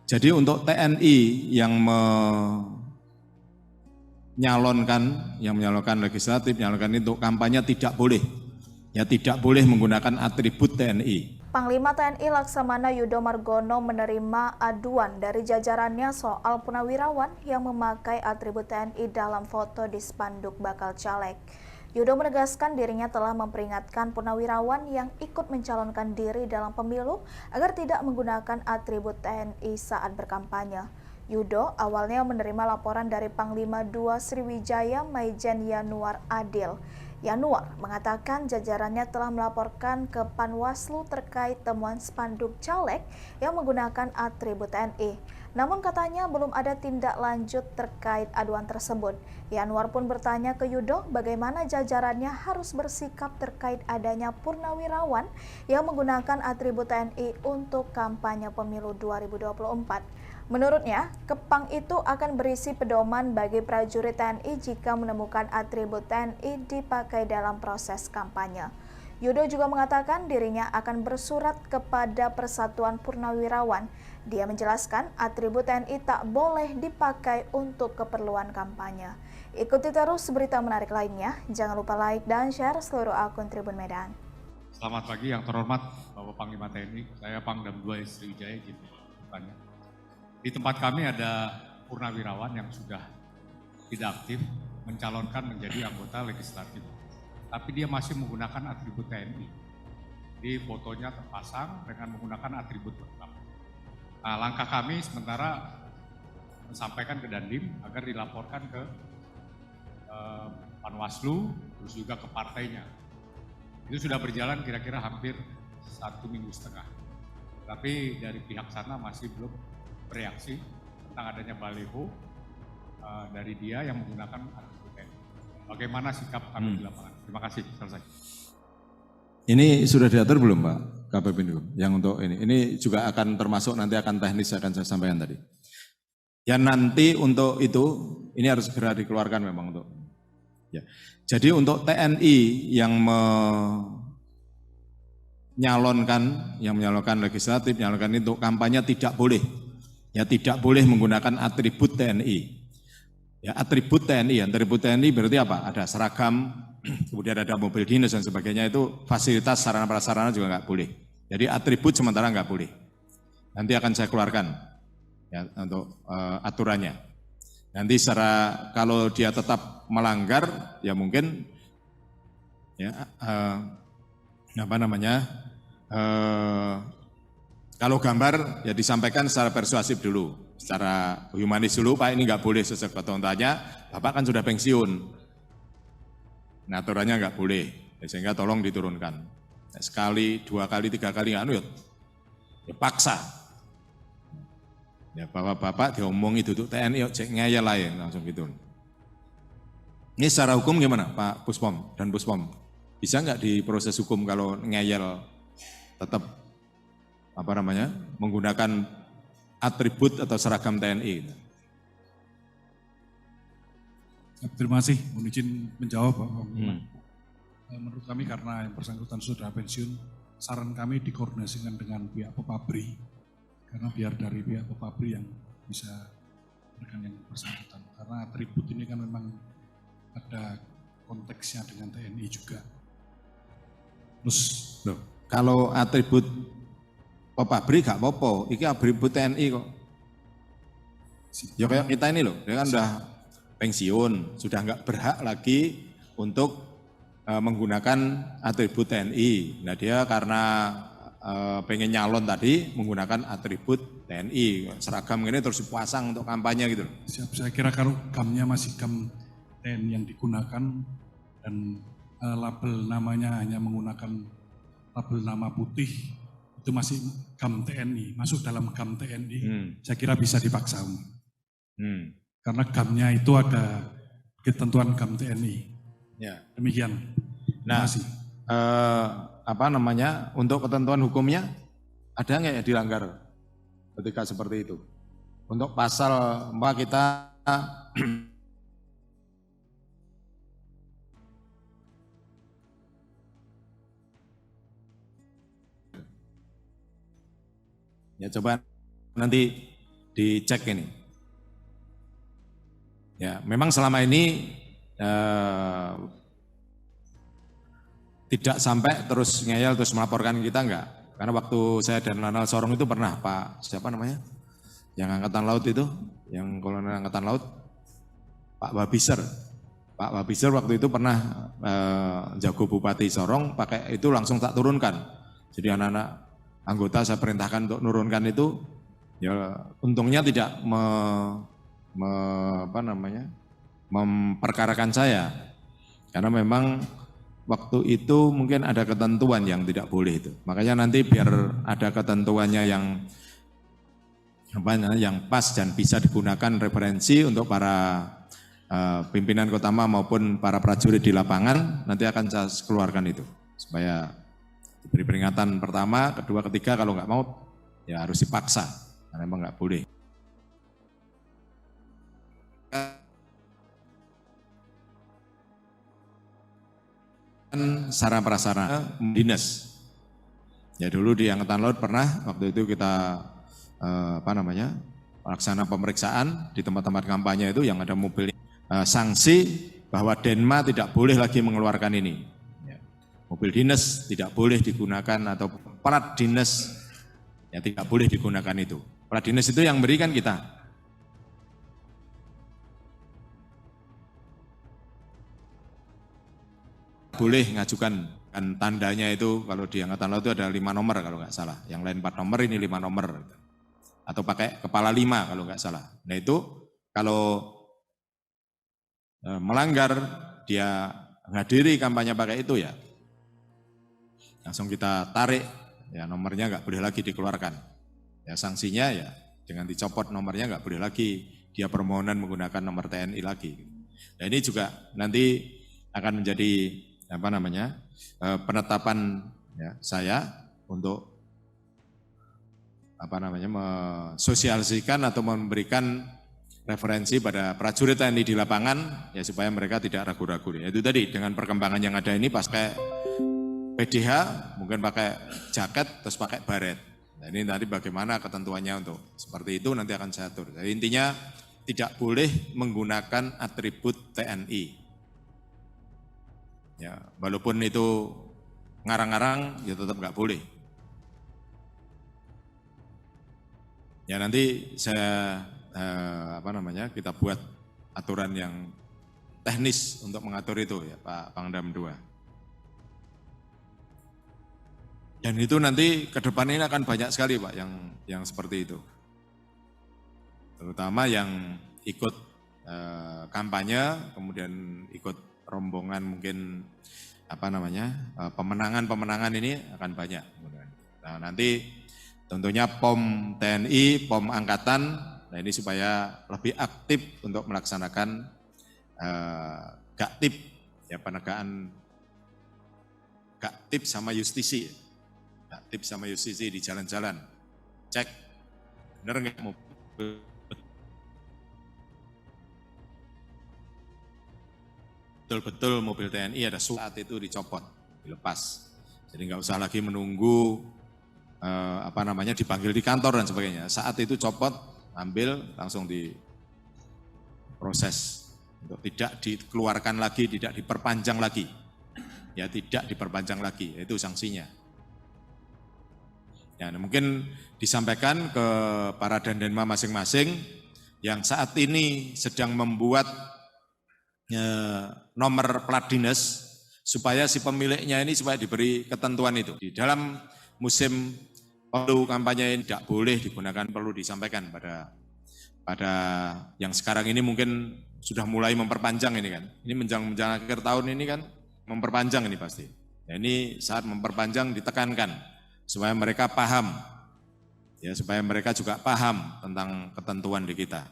Jadi untuk TNI yang menyalonkan legislatif, menyalonkan itu kampanye tidak boleh. Ya tidak boleh menggunakan atribut TNI. Panglima TNI Laksamana Yudo Margono menerima aduan dari jajarannya soal purnawirawan yang memakai atribut TNI dalam foto di spanduk bakal caleg. Yudo menegaskan dirinya telah memperingatkan purnawirawan yang ikut mencalonkan diri dalam pemilu agar tidak menggunakan atribut TNI saat berkampanye. Yudo awalnya menerima laporan dari Panglima II Sriwijaya Maijen Yanuar Adil. Yanuar mengatakan jajarannya telah melaporkan ke Panwaslu terkait temuan spanduk caleg yang menggunakan atribut TNI. Namun katanya belum ada tindak lanjut terkait aduan tersebut. Yanuar pun bertanya ke Yudo bagaimana jajarannya harus bersikap terkait adanya purnawirawan yang menggunakan atribut TNI untuk kampanye pemilu 2024. Menurutnya, kepang itu akan berisi pedoman bagi prajurit TNI jika menemukan atribut TNI dipakai dalam proses kampanye. Yudo juga mengatakan dirinya akan bersurat kepada Persatuan Purnawirawan. Dia menjelaskan atribut TNI tak boleh dipakai untuk keperluan kampanye. Ikuti terus berita menarik lainnya. Jangan lupa like dan share seluruh akun Tribun Medan. Selamat pagi yang terhormat Bapak Panglima TNI, saya Pangdam II Sriwijaya izin bertanya. Di tempat kami ada purnawirawan yang sudah tidak aktif mencalonkan menjadi anggota legislatif, tapi dia masih menggunakan atribut TNI. Di fotonya terpasang dengan menggunakan atribut lengkap. Nah, langkah kami sementara menyampaikan ke Dandim agar dilaporkan ke Panwaslu, terus juga ke partainya. Itu sudah berjalan kira-kira hampir 1,5 minggu. Tapi dari pihak sana masih belum bereaksi tentang adanya baliho dari dia yang menggunakan atribut TNI. Bagaimana sikap kami di lapangan? Terima kasih, selesai. Ini sudah diatur belum Pak Kabindu? Yang untuk ini juga akan termasuk nanti akan teknis akan saya sampaikan tadi. Ya nanti untuk itu ini harus segera dikeluarkan memang untuk. Ya. Jadi untuk TNI yang menyalonkan legislatif, menyalonkan itu kampanye tidak boleh. Ya tidak boleh menggunakan atribut TNI. Ya atribut TNI berarti apa? Ada seragam, kemudian ada mobil dinas dan sebagainya, itu fasilitas sarana prasarana juga nggak boleh. Jadi atribut sementara nggak boleh. Nanti akan saya keluarkan ya untuk aturannya. Nanti secara kalau dia tetap melanggar ya mungkin ya kalau gambar ya disampaikan secara persuasif dulu, secara humanis dulu, Pak ini nggak boleh sesuai ketentuannya, Bapak kan sudah pensiun, nah aturannya nggak boleh, ya, sehingga tolong diturunkan. Ya, sekali, 2 kali, 3 kali nggak ya paksa. Ya Bapak diomongi duduk TNI, cek ngeyel lain langsung gitu. Ini secara hukum gimana Pak Puspom dan Puspom? Bisa nggak diproses hukum kalau ngeyel tetap menggunakan atribut atau seragam TNI? Terima kasih, mohon izin menjawab Pak Panglima. Menurut kami karena yang bersangkutan sudah pensiun, saran kami dikoordinasikan dengan pihak Pepabri, karena biar dari pihak Pepabri yang bisa memberikan yang bersangkutan. Karena atribut ini kan memang ada konteksnya dengan TNI juga. Terus kalau atribut Pepabri gak apa-apa, ini atribut TNI kok. Ya kayak kita ini loh, dia kan udah pensiun, sudah nggak berhak lagi untuk menggunakan atribut TNI. Nah dia karena pengen nyalon tadi menggunakan atribut TNI, seragam ini terus dipasang untuk kampanye gitu. Siap, saya kira kalau gamnya masih gam TNI yang digunakan dan label namanya hanya menggunakan label nama putih, itu masih gam TNI, masuk dalam gam TNI, saya kira bisa dipaksa. Karena gamnya itu ada ketentuan gam TNI. Ya. Demikian. Nah, untuk ketentuan hukumnya ada nggak ya dilanggar ketika seperti itu? Untuk pasal 4 kita ya coba nanti dicek ini. Ya, memang selama ini tidak sampai terus ngeyel terus melaporkan kita enggak. Karena waktu saya dan Lanal Sorong itu pernah Pak siapa namanya? Yang Angkatan Laut itu, yang Kolonel Angkatan Laut, Pak Wabiser. Pak Wabiser waktu itu pernah jago Bupati Sorong, pakai itu langsung tak turunkan. Jadi anak-anak anggota saya perintahkan untuk nurunkan itu, ya untungnya tidak memperkarakan saya. Karena memang waktu itu mungkin ada ketentuan yang tidak boleh itu. Makanya nanti biar ada ketentuannya yang pas dan bisa digunakan referensi untuk para pimpinan Kotama maupun para prajurit di lapangan, nanti akan saya keluarkan itu. Supaya diberi peringatan pertama, kedua, ketiga, kalau nggak mau ya harus dipaksa, karena memang nggak boleh. Sarana prasarana dinas. Ya dulu di Angkatan Laut pernah waktu itu kita pelaksana pemeriksaan di tempat-tempat kampanye itu yang ada mobil sanksi bahwa Denma tidak boleh lagi mengeluarkan ini. Ya. Mobil dinas tidak boleh digunakan atau plat dinas ya tidak boleh digunakan itu. Plat dinas itu yang berikan kita. Boleh ngajukan, kan tandanya itu kalau di Angkatan Laut itu ada 5 nomor kalau nggak salah, yang lain 4 nomor, ini 5 nomor, atau pakai kepala 5 kalau nggak salah. Nah itu kalau melanggar dia menghadiri kampanye pakai itu ya langsung kita tarik, ya nomornya nggak boleh lagi dikeluarkan. Ya sanksinya ya dengan dicopot nomornya nggak boleh lagi dia permohonan menggunakan nomor TNI lagi. Nah ini juga nanti akan menjadi penetapan ya, saya untuk mensosialisasikan atau memberikan referensi pada prajurit TNI di lapangan ya supaya mereka tidak ragu-ragu. Ya, itu tadi dengan perkembangan yang ada ini pakai PDH, mungkin pakai jaket terus pakai baret. Nah, ini nanti bagaimana ketentuannya untuk seperti itu nanti akan saya atur. Jadi intinya tidak boleh menggunakan atribut TNI. Ya, walaupun itu ngarang-ngarang, ya tetap nggak boleh. Ya nanti saya kita buat aturan yang teknis untuk mengatur itu ya Pak Pangdam 2. Dan itu nanti ke depan ini akan banyak sekali Pak yang seperti itu. Terutama yang ikut kampanye, kemudian ikut rombongan mungkin pemenangan ini akan banyak. Nah nanti tentunya POM TNI, POM Angkatan, nah ini supaya lebih aktif untuk melaksanakan Gaktip, ya penegakan Gaktip sama justisi, Gaktip sama justisi di jalan-jalan, cek benar nggak mobil betul-betul mobil TNI ada surat itu dicopot, dilepas. Jadi nggak usah lagi menunggu dipanggil di kantor dan sebagainya. Saat itu copot, ambil langsung diproses untuk tidak dikeluarkan lagi, tidak diperpanjang lagi. Ya tidak diperpanjang lagi, itu sanksinya. Ya, mungkin disampaikan ke para Dandenma masing-masing yang saat ini sedang membuat nomor plat dinas supaya si pemiliknya ini supaya diberi ketentuan itu. Di dalam musim perlu kampanye ini tidak boleh digunakan, perlu disampaikan pada yang sekarang ini mungkin sudah mulai memperpanjang ini kan. Ini menjelang akhir tahun ini kan memperpanjang ini pasti. Nah, ini saat memperpanjang ditekankan supaya mereka paham. Ya, supaya mereka juga paham tentang ketentuan di kita.